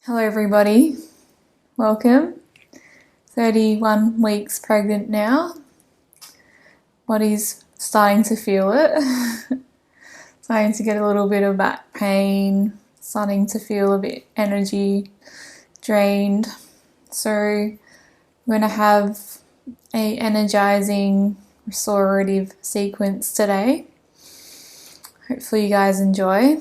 Hello everybody, welcome. 31 weeks pregnant now. Body's starting to feel it. Starting to get a little bit of back pain, starting to feel a bit energy drained. So I'm going to have a energizing restorative sequence today. Hopefully you guys enjoy.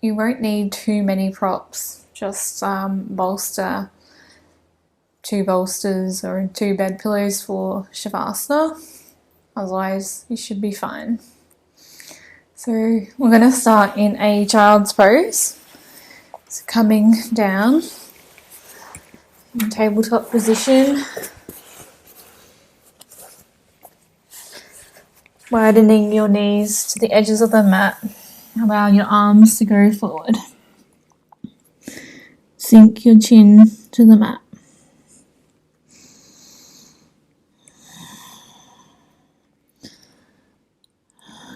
You won't need too many props, just bolster, 2 bolsters or 2 bed pillows for Shavasana. Otherwise you should be fine. So we're going to start in a child's pose. So coming down in tabletop position, widening your knees to the edges of the mat. Allow your arms to go forward. Sink your chin to the mat.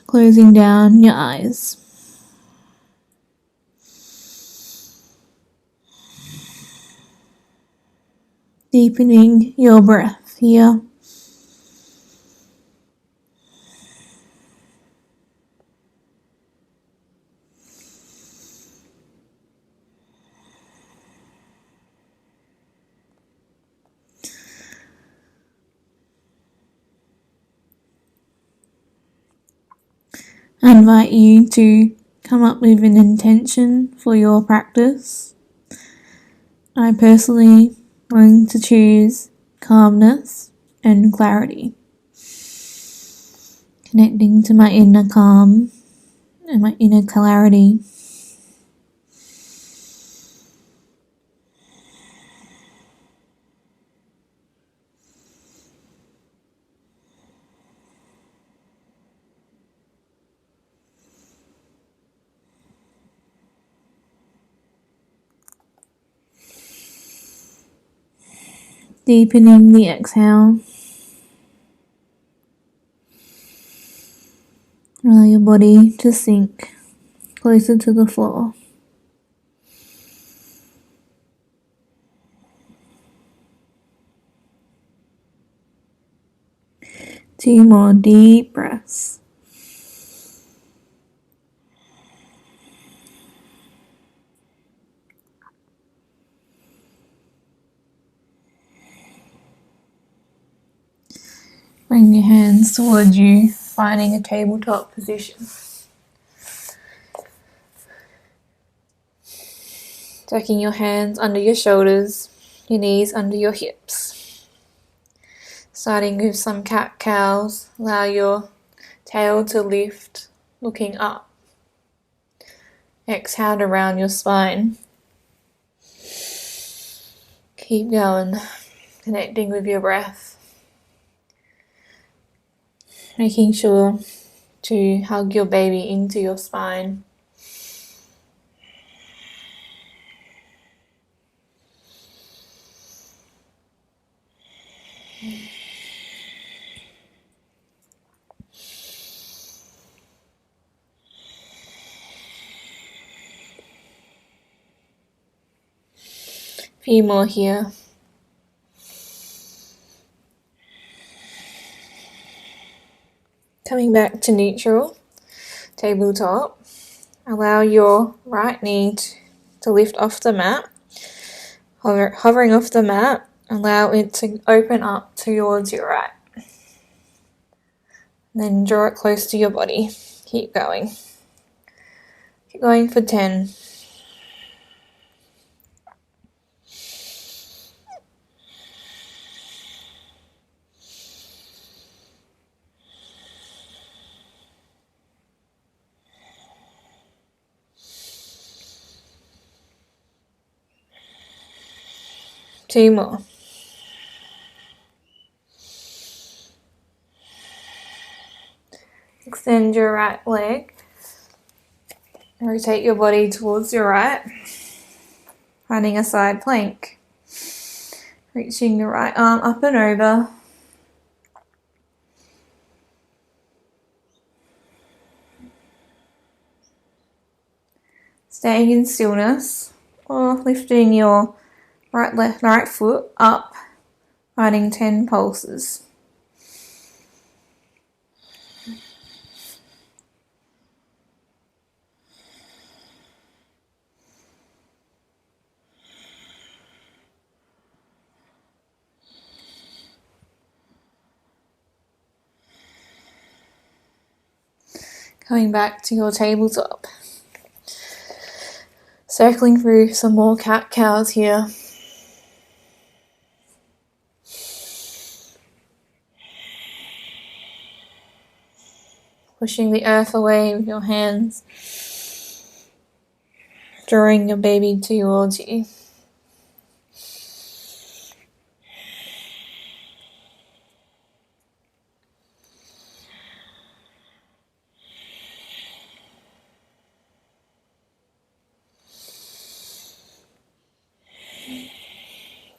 Closing down your eyes. Deepening your breath here. I invite you to come up with an intention for your practice. I personally want to choose calmness and clarity, connecting to my inner calm and my inner clarity. Deepening the exhale. Allow your body to sink closer to the floor. Two more deep breaths. Bring your hands towards you, finding a tabletop position. Tucking your hands under your shoulders, your knees under your hips. Starting with some cat-cows, allow your tail to lift, looking up. Exhale around your spine. Keep going, connecting with your breath. Making sure to hug your baby into your spine. Few more here. Coming back to neutral, tabletop. Allow your right knee to lift off the mat. Hovering off the mat, allow it to open up towards your right. Then draw it close to your body. Keep going. Keep going for 10. Two more. Extend your right leg. Rotate your body towards your right. Finding a side plank. Reaching the right arm up and over. Staying in stillness or lifting your right foot up, finding 10 pulses. Coming back to your tabletop. Circling through some more cat-cows here. Pushing the earth away with your hands. Drawing your baby towards you.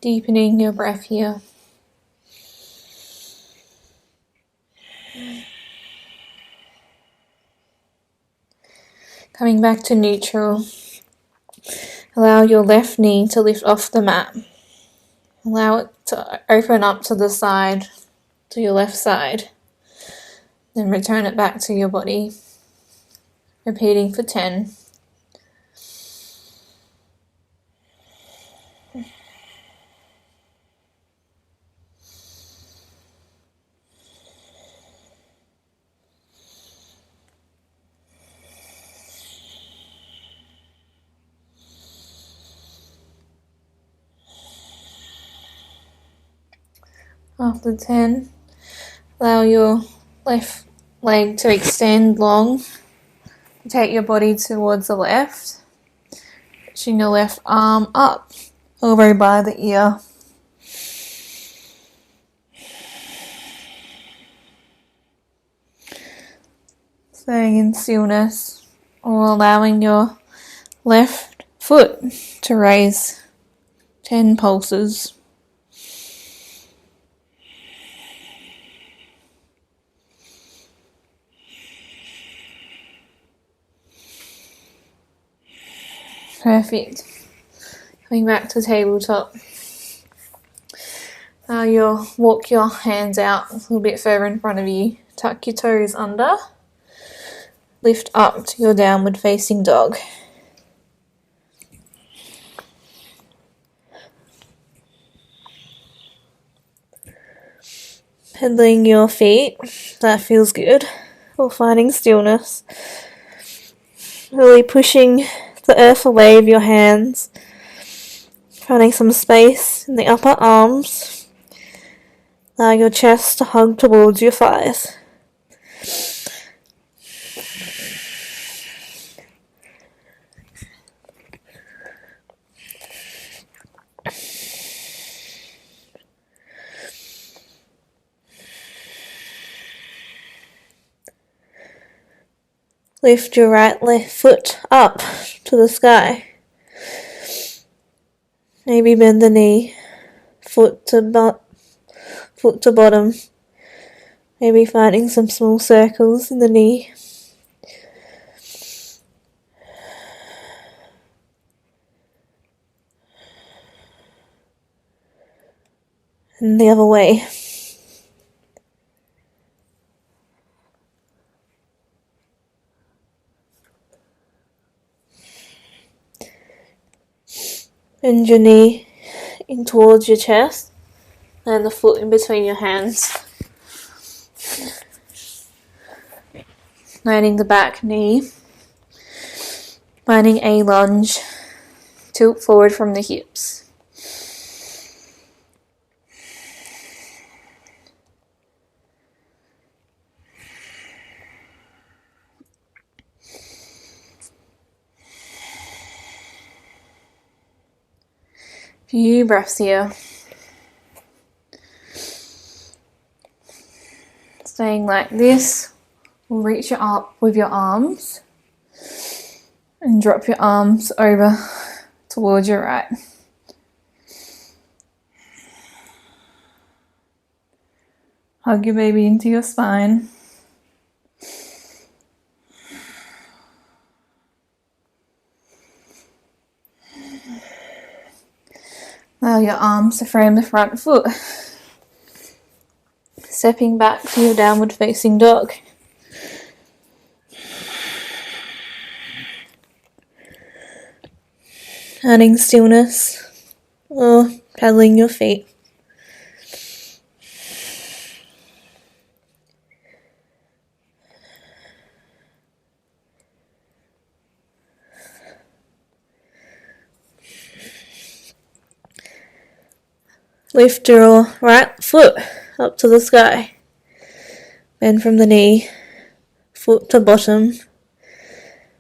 Deepening your breath here. Coming back to neutral. Allow your left knee to lift off the mat. Allow it to open up to the side, to your left side. Then return it back to your body. Repeating for 10. After 10, allow your left leg to extend long. Take your body towards the left. Pushing your left arm up, elbow by the ear. Staying in stillness, or allowing your left foot to raise 10 pulses. Perfect. Coming back to tabletop. Now you'll walk your hands out a little bit further in front of you. Tuck your toes under. Lift up to your downward facing dog. Pedaling your feet. That feels good. Or finding stillness. Really pushing the earth away with your hands, finding some space in the upper arms. Allow your chest to hug towards your thighs. Lift your right left foot up to the sky. Maybe bend the knee, foot to bottom. Maybe finding some small circles in the knee. And the other way. Bend your knee in towards your chest and the foot in between your hands. Landing the back knee. Finding a lunge. Tilt forward from the hips. Few breaths here. Staying like this, we'll reach it up with your arms and drop your arms over towards your right. Hug your baby into your spine. Allow your arms to frame the front foot. Stepping back to your downward facing dog. Adding stillness or paddling your feet. Lift your right foot up to the sky. Bend from the knee, foot to bottom,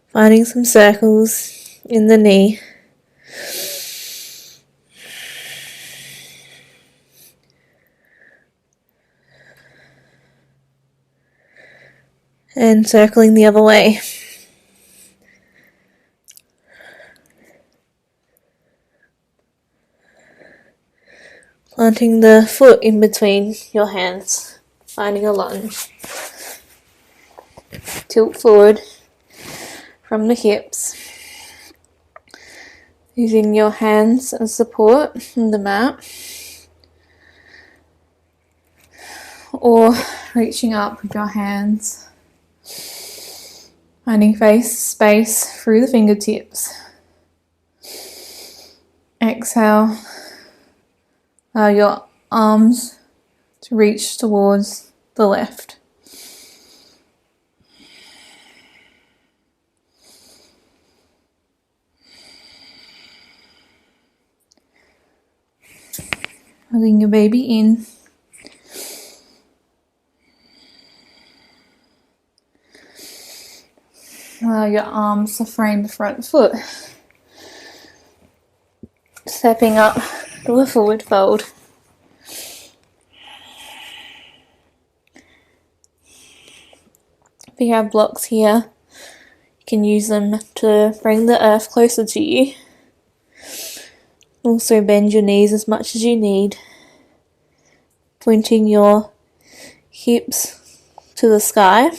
finding some circles in the knee. And circling the other way. Planting the foot in between your hands, finding a lunge. Tilt forward from the hips, using your hands as support on the mat, or reaching up with your hands, finding space through the fingertips. Exhale. Allow your arms to reach towards the left. Pulling your baby in. Allow your arms to frame the front foot. Stepping up to a forward fold. If you have blocks here, you can use them to bring the earth closer to you. Also bend your knees as much as you need, pointing your hips to the sky.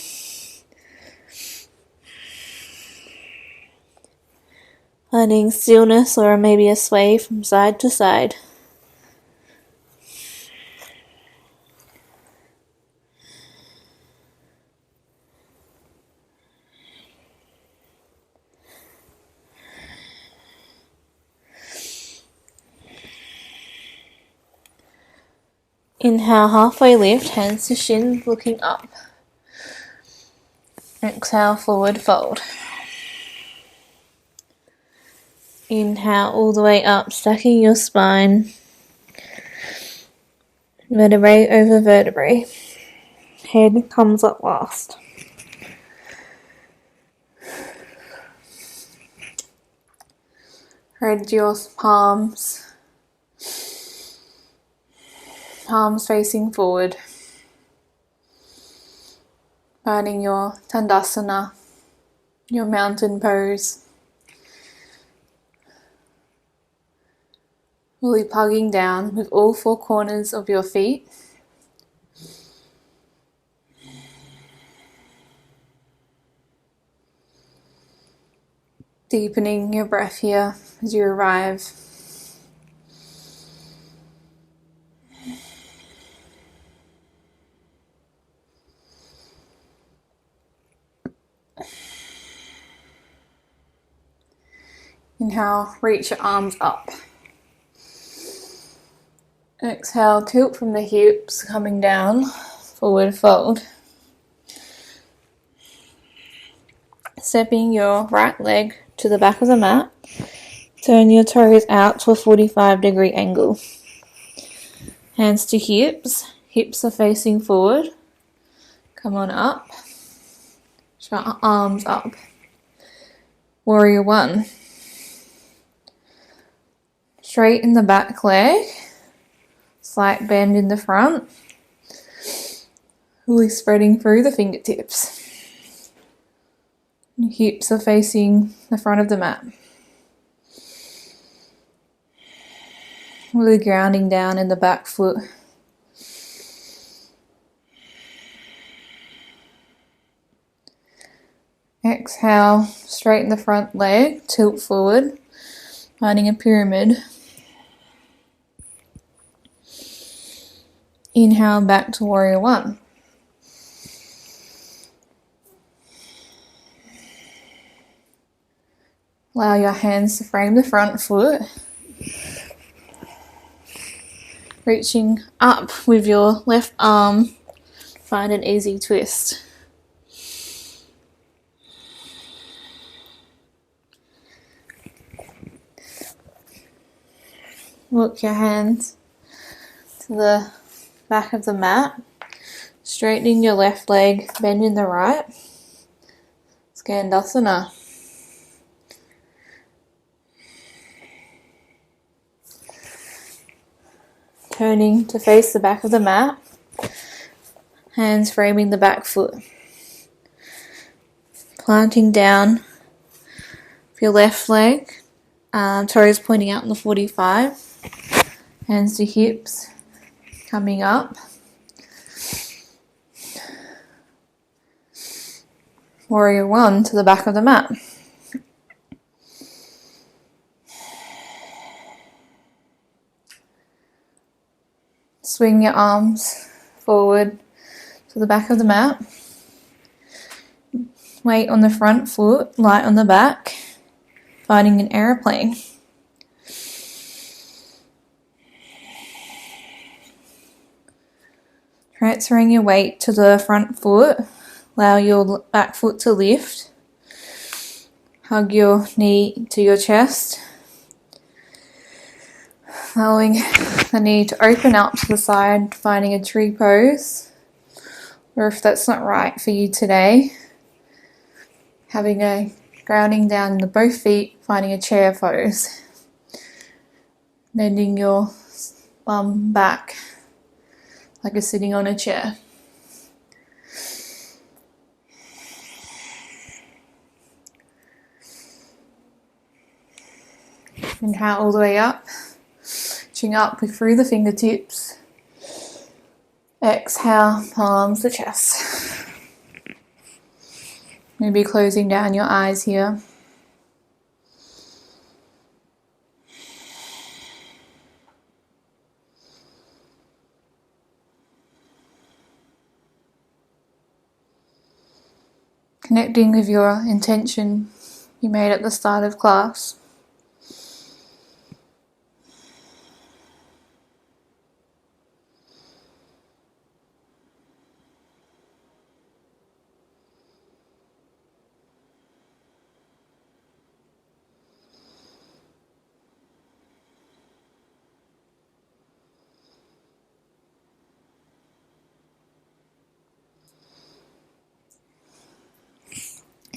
Finding stillness or maybe a sway from side to side. Inhale, halfway lift, hands to shins, looking up. Exhale, forward fold. Inhale all the way up, stacking your spine. Vertebrae over vertebrae. Head comes up last. Spread your palms. Palms facing forward. Finding your Tandasana, your mountain pose. Fully plugging down with all four corners of your feet. Deepening your breath here as you arrive. Inhale, reach your arms up. Exhale, tilt from the hips, coming down, forward fold. Stepping your right leg to the back of the mat. Turn your toes out to a 45-degree angle. Hands to hips. Hips are facing forward. Come on up. Shut arms up. Warrior one. Straighten the back leg. Slight bend in the front. Fully spreading through the fingertips. Your hips are facing the front of the mat. Really grounding down in the back foot. Exhale, straighten the front leg, tilt forward, finding a pyramid. Inhale back to warrior one. Allow your hands to frame the front foot. Reaching up with your left arm, find an easy twist. Look your hands to the back of the mat, straightening your left leg, bending the right. Skandasana. Turning to face the back of the mat, hands framing the back foot. Planting down with your left leg, toes pointing out in the 45, hands to hips, coming up. Warrior one to the back of the mat. Swing your arms forward to the back of the mat. Weight on the front foot, light on the back, finding an aeroplane. Transferring your weight to the front foot, allow your back foot to lift. Hug your knee to your chest, allowing the knee to open up to the side, finding a tree pose, or if that's not right for you today, having a grounding down in the both feet, finding a chair pose, bending your bum back like you're sitting on a chair. Inhale all the way up, reaching up through the fingertips. Exhale, palms to chest. Maybe closing down your eyes here. Connecting with your intention you made at the start of class.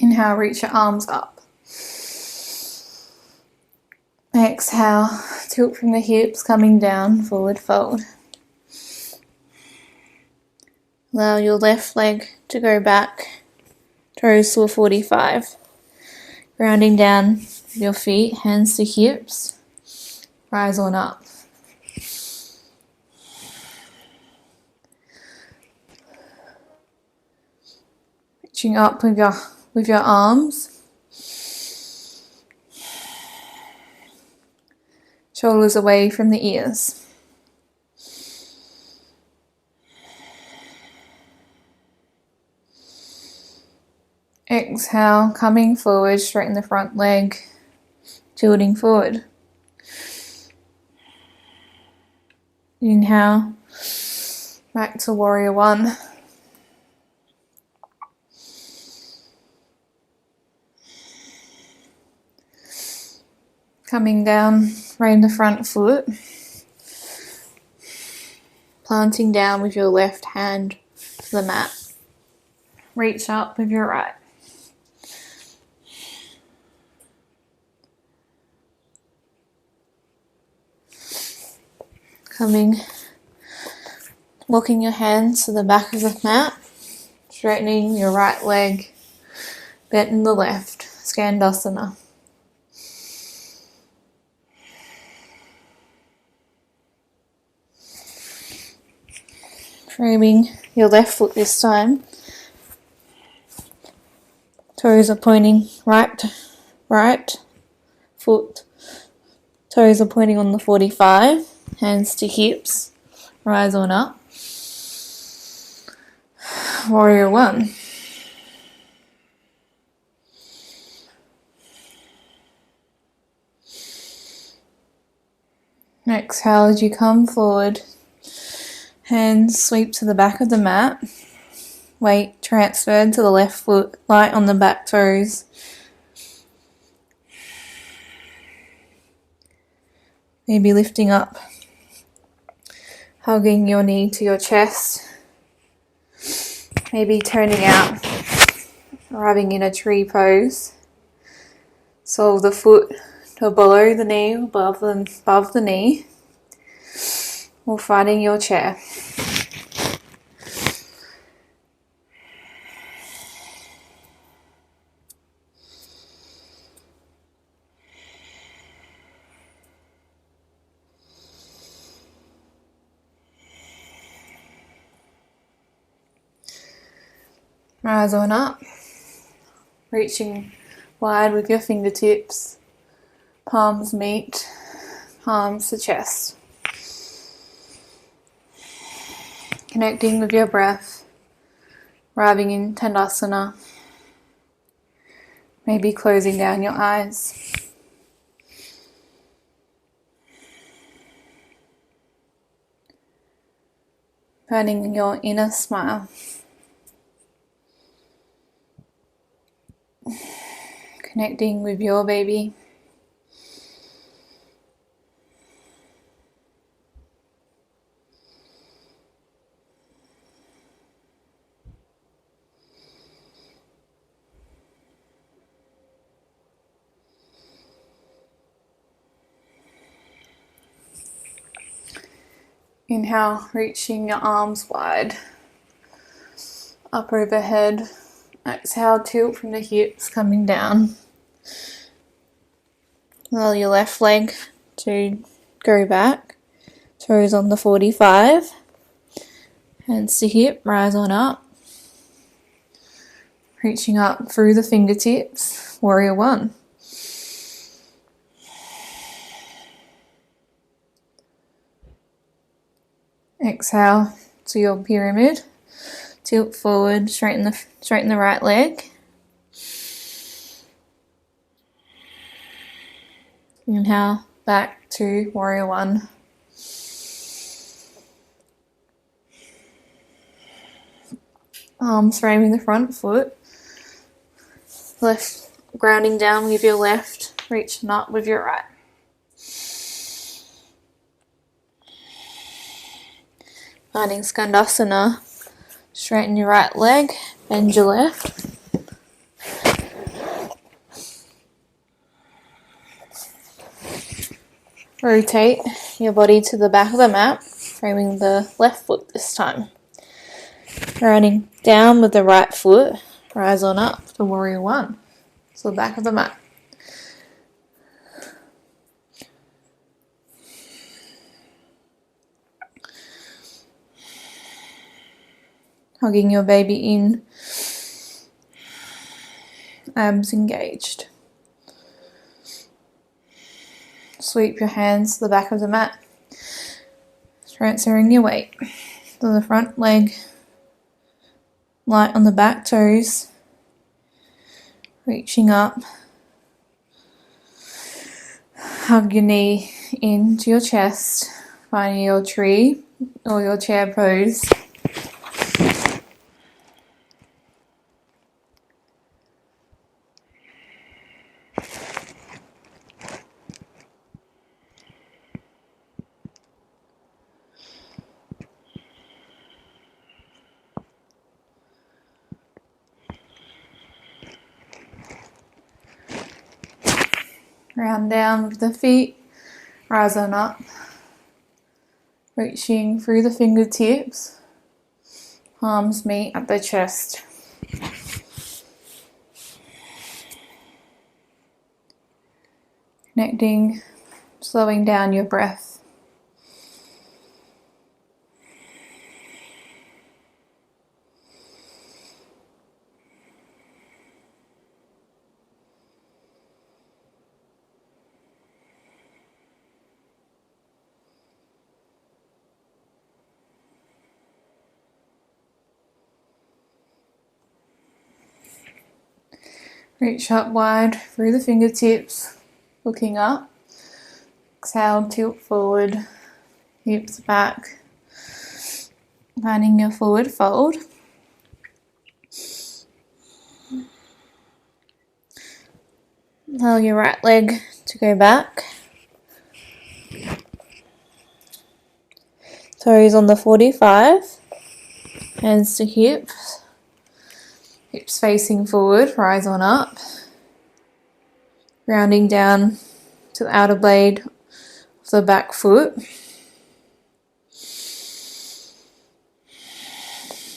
Inhale, reach your arms up. Exhale, tilt from the hips, coming down, forward fold. Allow your left leg to go back, toes to a 45. Grounding down with your feet, hands to hips, rise on up. Reaching up with your arms, shoulders away from the ears. Exhale, coming forward, straighten the front leg, tilting forward. Inhale, back to warrior one. Coming down, frame the front foot. Planting down with your left hand to the mat. Reach up with your right. Walking your hands to the back of the mat. Straightening your right leg, bending the left. Skandasana. Framing your left foot this time. Toes are pointing right foot. Toes are pointing on the 45. Hands to hips. Rise on up. Warrior One. Exhale as you come forward. Hands sweep to the back of the mat. Weight transferred to the left foot, light on the back toes. Maybe lifting up, hugging your knee to your chest. Maybe turning out, arriving in a tree pose. So the foot to below the knee, above the knee, or finding your chair. Rise on up, reaching wide with your fingertips, palms meet, palms to chest. Connecting with your breath, arriving in Tandasana, maybe closing down your eyes. Finding your inner smile. Connecting with your baby. Inhale, reaching your arms wide, up overhead. Exhale, tilt from the hips, coming down. Allow your left leg to go back, toes on the 45, hands to hip, rise on up. Reaching up through the fingertips, Warrior One. Exhale to your pyramid. Tilt forward, straighten the right leg. Inhale, back to Warrior One. Arms framing the front foot. Left grounding down with your left, reaching up with your right. Finding Skandasana, straighten your right leg, bend your left. Rotate your body to the back of the mat, framing the left foot this time. Grounding down with the right foot, rise on up to Warrior One, so the back of the mat. Hugging your baby in, abs engaged. Sweep your hands to the back of the mat, transferring your weight to the front leg, light on the back toes, reaching up. Hug your knee into your chest, finding your tree or your chair pose. Round down with the feet, rise on up, reaching through the fingertips, palms meet at the chest. Connecting, slowing down your breath. Reach up wide through the fingertips, looking up. Exhale, tilt forward, hips back, finding your forward fold. Allow your right leg to go back. Toes on the 45, hands to hips, hips facing forward, rise on up, rounding down to the outer blade of the back foot.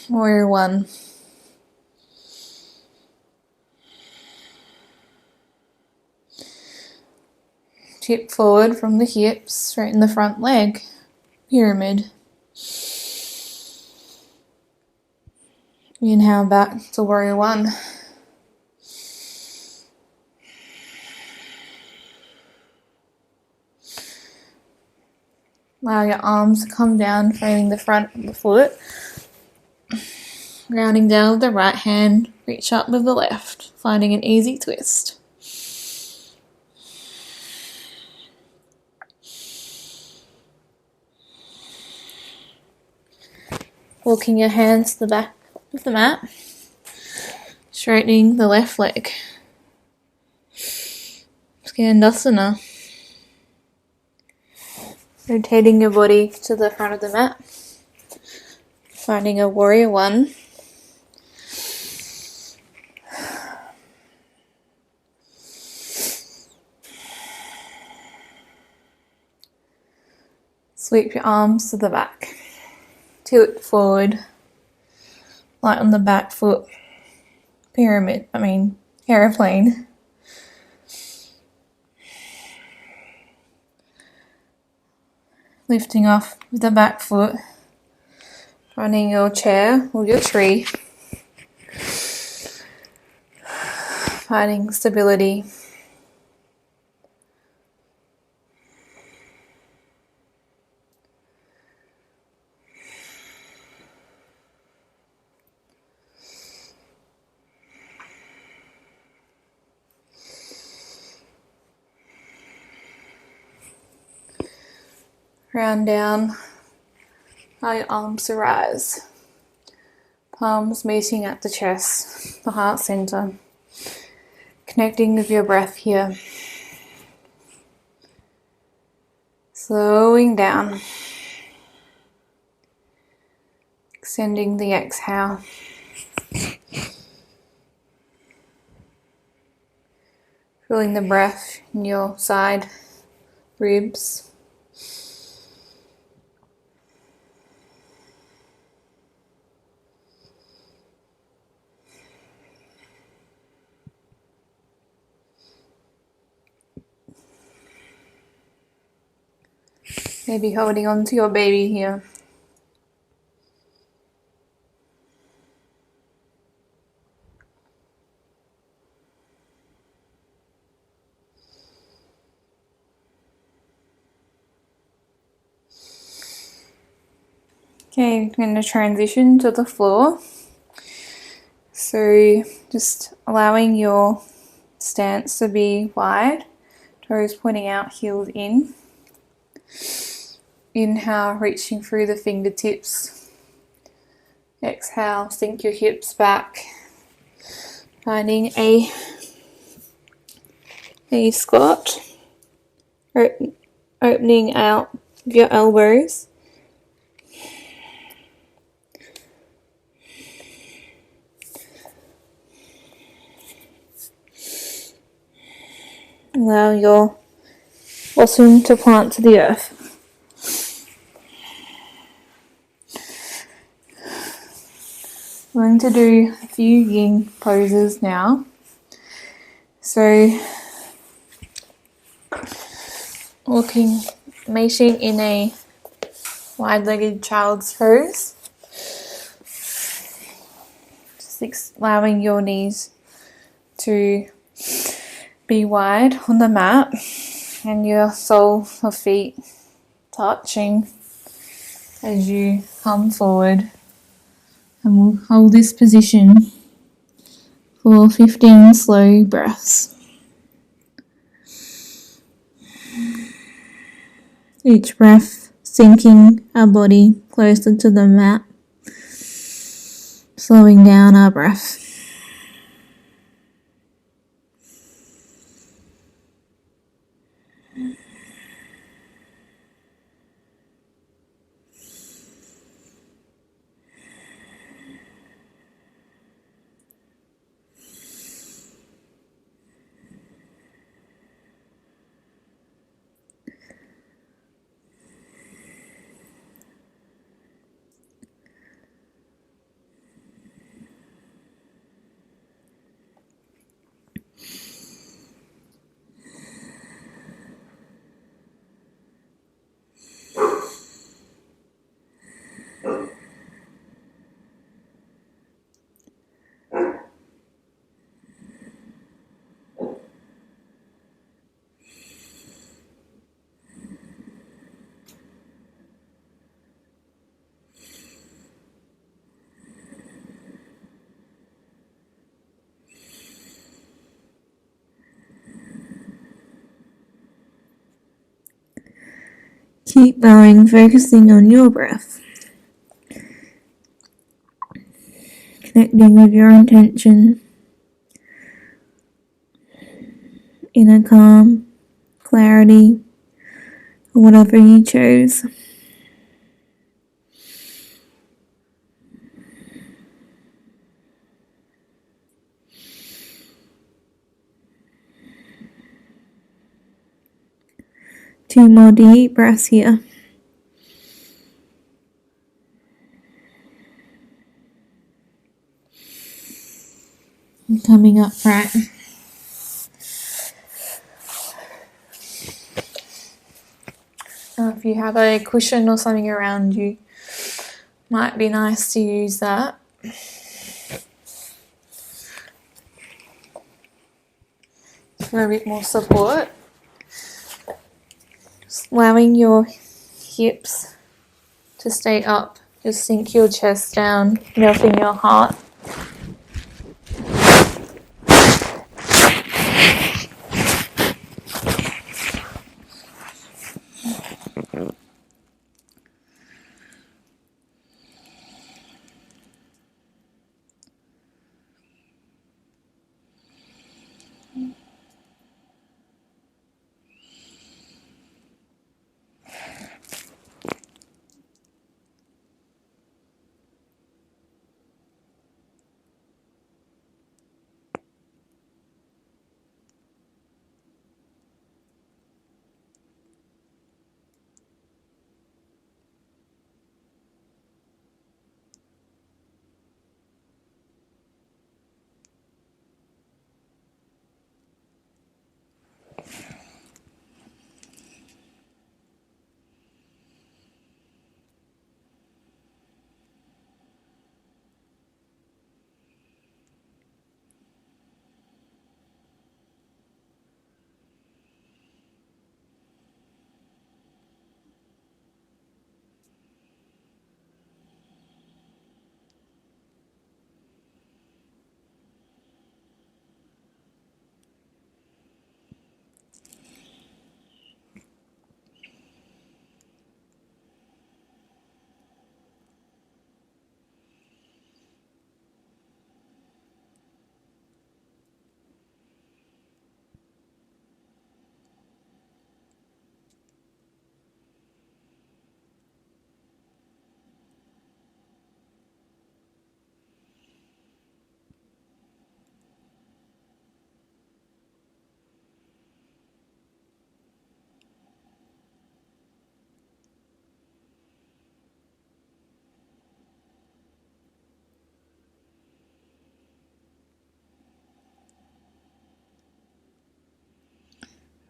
Warrior one. Tip forward from the hips, straighten the front leg, pyramid. Inhale back to warrior one. Allow your arms to come down, framing the front of the foot. Rounding down with the right hand, reach up with the left, finding an easy twist. Walking your hands to the back of the mat, straightening the left leg. Skandasana. Rotating your body to the front of the mat, finding a warrior one. Sweep your arms to the back. Tilt forward, light on the back foot. Aeroplane. Lifting off with the back foot. Finding your chair or your tree. Finding stability. Round down, allow your arms to rise. Palms meeting at the chest, the heart center. Connecting with your breath here. Slowing down. Extending the exhale. Feeling the breath in your side, ribs. Maybe holding on to your baby here. Okay, I'm going to transition to the floor. So just allowing your stance to be wide, toes pointing out, heels in. Inhale, reaching through the fingertips. Exhale, sink your hips back. Finding a squat. Opening out with your elbows. Allow your bosom to plant to the earth. I'm going to do a few yin poses now. So, meeting in a wide-legged child's pose. Just allowing your knees to be wide on the mat and your soles of feet touching as you come forward. And we'll hold this position for 15 slow breaths. Each breath sinking our body closer to the mat, slowing down our breath. Keep going, focusing on your breath, connecting with your intention, inner calm, clarity, or whatever you chose. Two more deep breaths here. And coming upright. If you have a cushion or something around you, might be nice to use that. For a bit more support. Just allowing your hips to stay up. Just sink your chest down, melting your heart.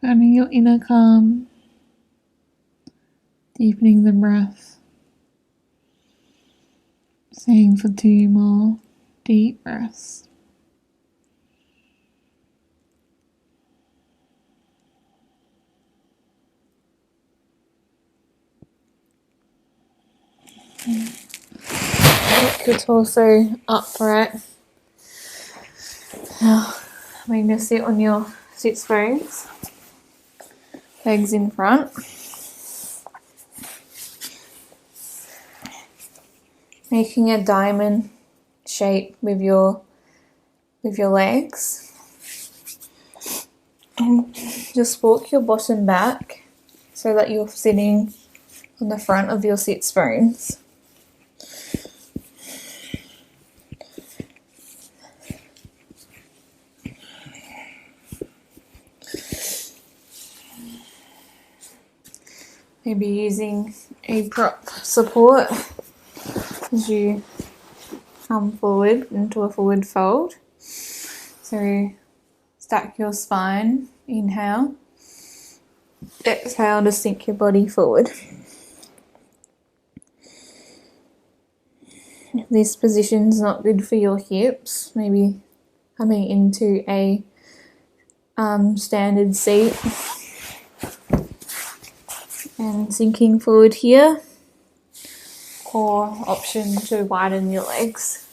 Finding your inner calm, deepening the breath, staying for 2 more deep breaths. Keep your torso upright. Coming to sit on your sits bones, legs in front. Making a diamond shape with your legs. And just walk your bottom back so that you're sitting on the front of your sits bones. Maybe using a prop support as you come forward into a forward fold. So stack your spine, inhale. Exhale to sink your body forward. If this position's not good for your hips, maybe coming into a standard seat and sinking forward here, or option to widen your legs.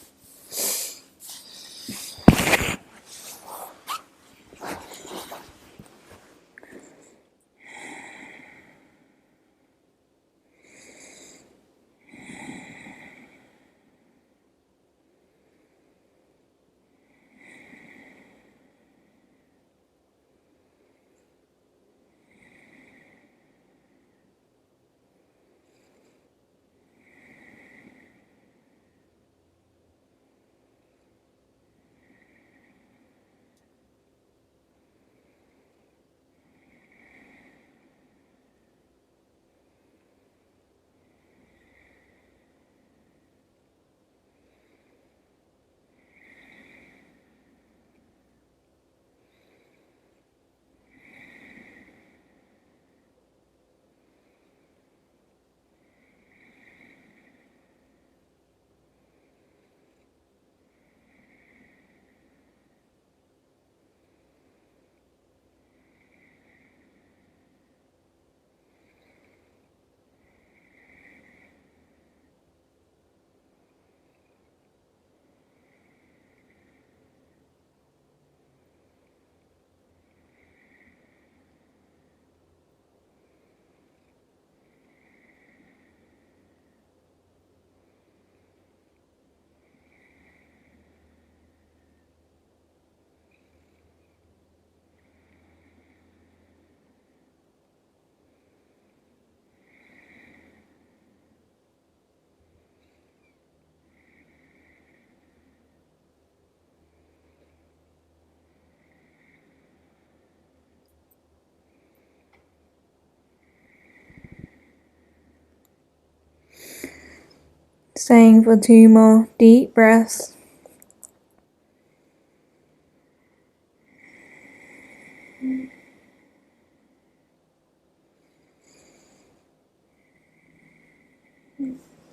Staying for 2 more deep breaths.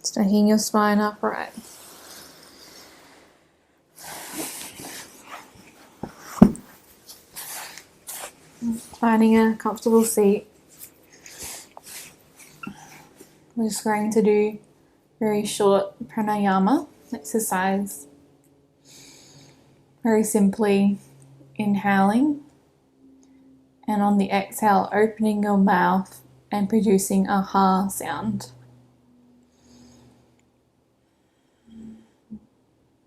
Stacking your spine upright. Finding a comfortable seat. We're just going to do very short pranayama exercise. Very simply inhaling, and on the exhale opening your mouth and producing a ha sound.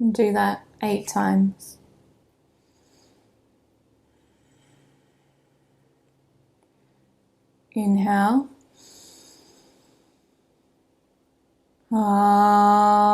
And do that 8 times. Inhale. Ah.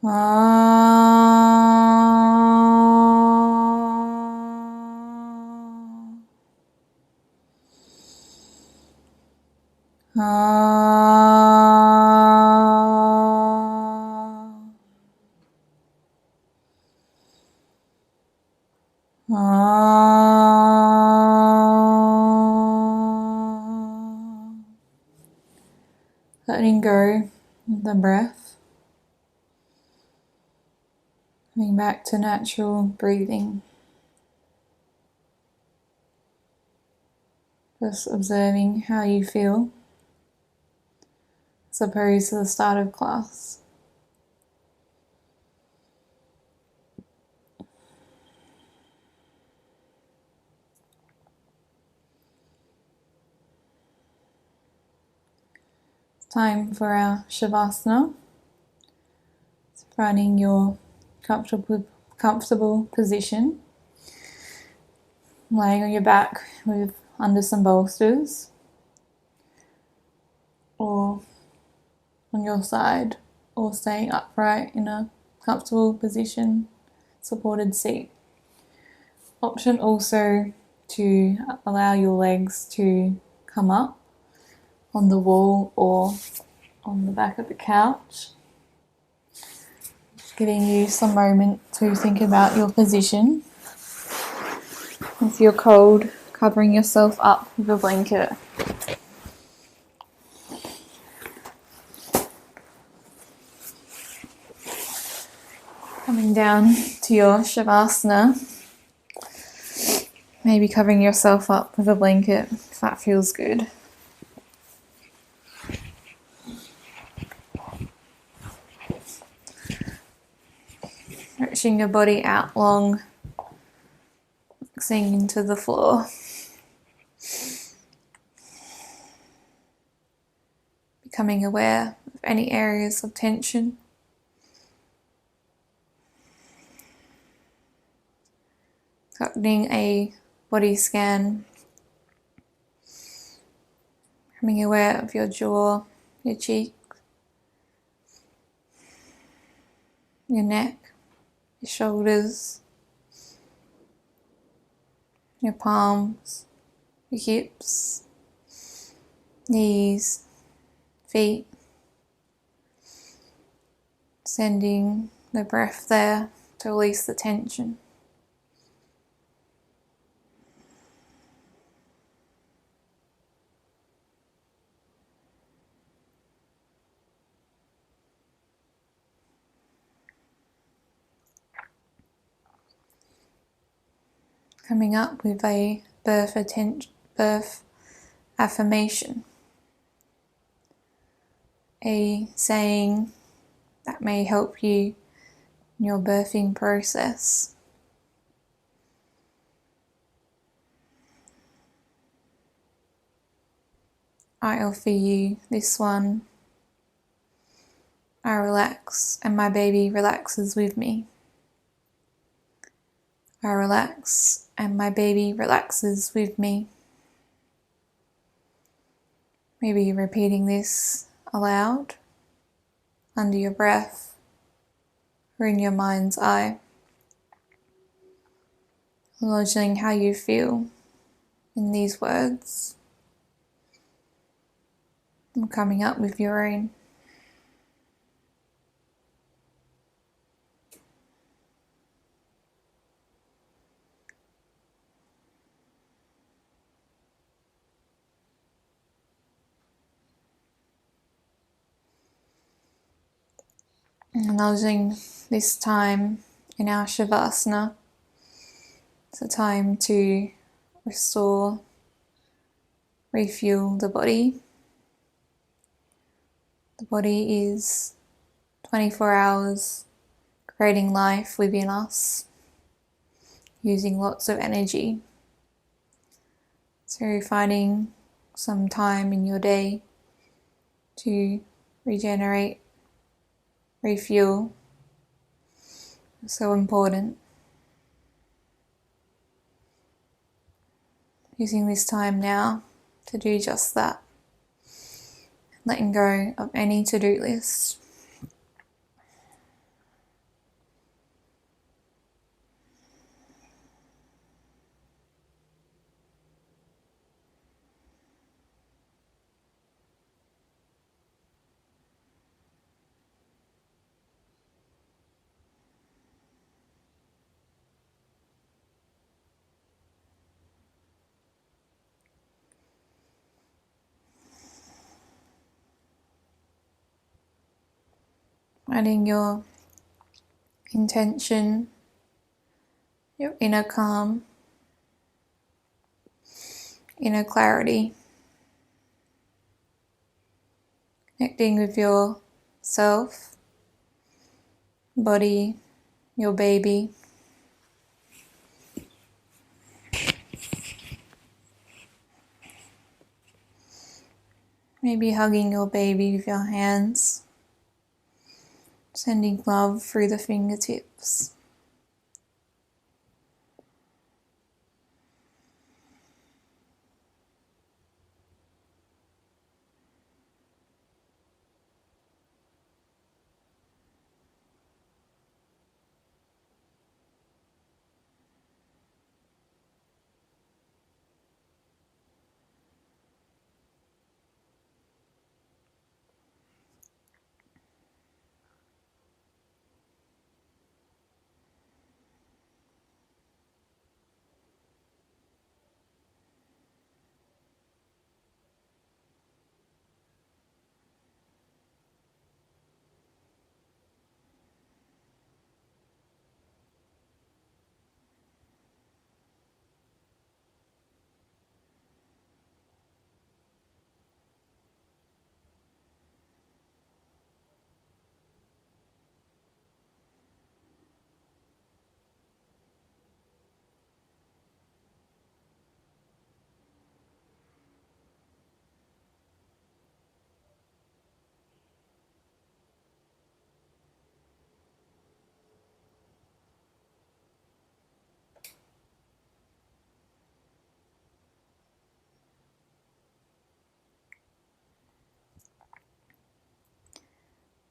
Letting go of the breath, coming back to natural breathing, just observing how you feel as opposed to the start of class. Time for our Shavasana. Finding your comfortable position. Laying on your back under some bolsters, or on your side, or staying upright in a comfortable position, supported seat. Option also to allow your legs to come up on the wall or on the back of the couch. Just giving you some moment to think about your position. If you're cold, covering yourself up with a blanket. Coming down to your Shavasana. Maybe covering yourself up with a blanket if that feels good. Stretching your body out long, sinking into the floor. Becoming aware of any areas of tension. Conducting a body scan. Becoming aware of your jaw, your cheeks, your neck, your shoulders, your palms, your hips, knees, feet. Sending the breath there to release the tension. Coming up with a birth affirmation. A saying that may help you in your birthing process. I offer you this one. I relax and my baby relaxes with me. I relax and my baby relaxes with me. Maybe repeating this aloud, under your breath, or in your mind's eye. Acknowledging how you feel in these words. And coming up with your own. Acknowledging this time in our Shavasana. It's a time to restore, refuel the body. The body is 24 hours creating life within us, using lots of energy. So finding some time in your day to regenerate, refuel, is so important. Using this time now to do just that. Letting go of any to-do list. Finding your intention, your inner calm, inner clarity. Connecting with yourself, body, your baby. Maybe hugging your baby with your hands, sending love through the fingertips.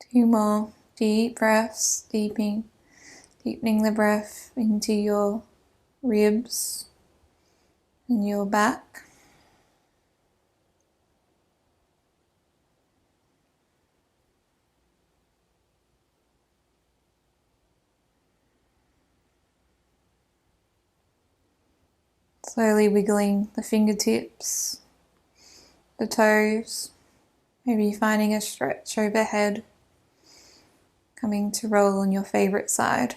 Two more deep breaths, deepening the breath into your ribs and your back. Slowly wiggling the fingertips, the toes, maybe finding a stretch overhead, coming to roll on your favorite side.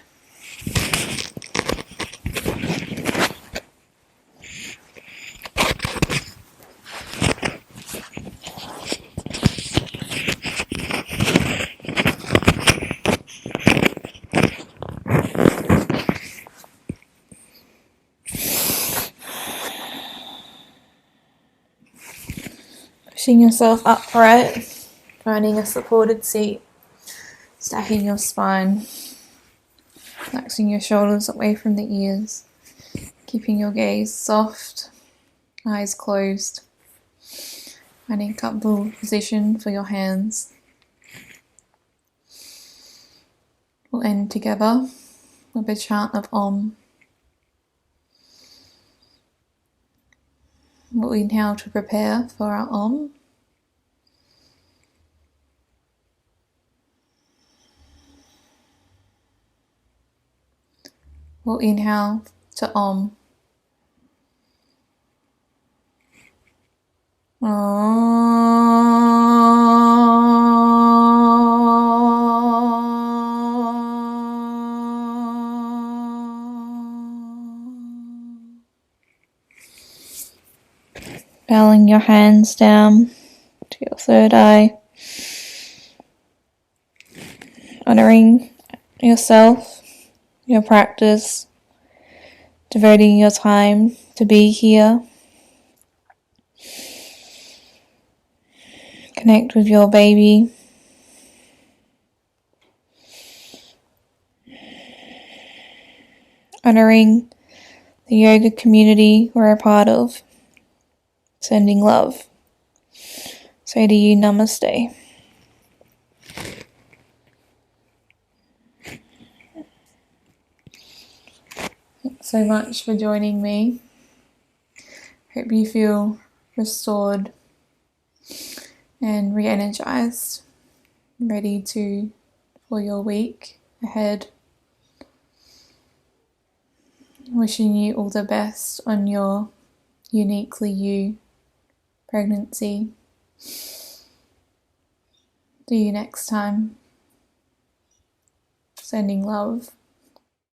Pushing yourself upright, finding a supported seat, stacking your spine, relaxing your shoulders away from the ears, keeping your gaze soft, eyes closed, finding a comfortable position for your hands. We'll end together with a chant of Om. We'll inhale to prepare for our Om. We'll inhale to Om. Bowing your hands down to your third eye, honouring yourself, your practice, devoting your time to be here. Connect with your baby. Honouring the yoga community we're a part of. Sending love. Say to you, Namaste. Thanks so much for joining me. Hope you feel restored and re-energized, ready for your week ahead. Wishing you all the best on your uniquely you pregnancy. See you next time. sending love.